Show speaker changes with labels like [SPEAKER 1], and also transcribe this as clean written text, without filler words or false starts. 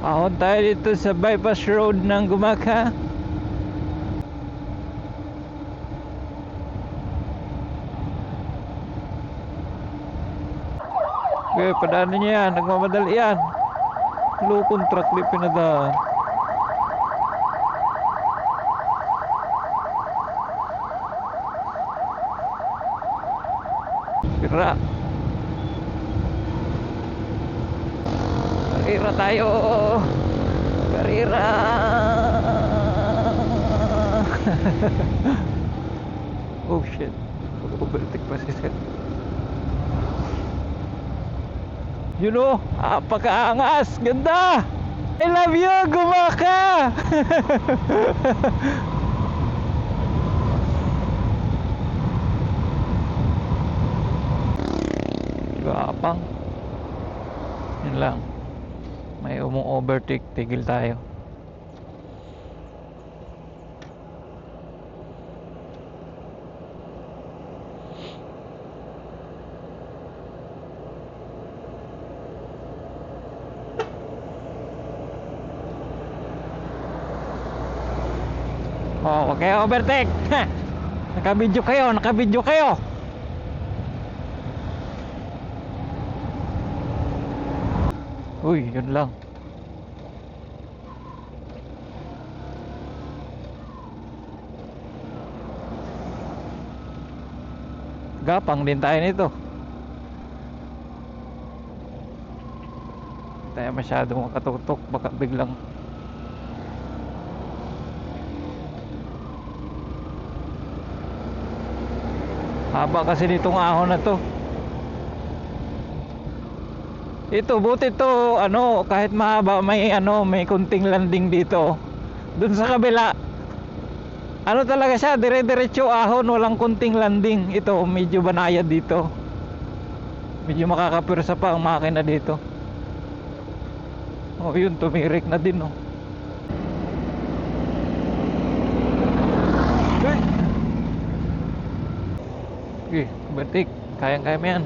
[SPEAKER 1] Ahon tayo dito sa bypass road ng Gumaka. Okay, padaanan niya yan. Nagmamadali yan. Lukong truck di pinadaan. Sira. Karira tayo. Karira. Oh shit. Overtake pa si Seth. You know, pagkaangas. Ganda. I love you, Gumaka. Gapang. Yun lang. May overtake, tigil tayo. Oh, wag kayo overtake. Nakabidyo kayo, nakabidyo kayo. Uy, yun lang. Gapang din tayo nito. Tayo masyado makatutok, baka biglang haba kasi nitong ahon na to. Ito, buti to, ano, kahit mahaba, may may kunting landing dito. Dun sa kabila, ano talaga siya, dire-diretso ahon, walang kunting landing. Ito, medyo banayad dito. Medyo makakapirsa pa ang makina dito. Oh, yun, tumirik na din, oh. Okay, batik, kayang-kaya mo yan.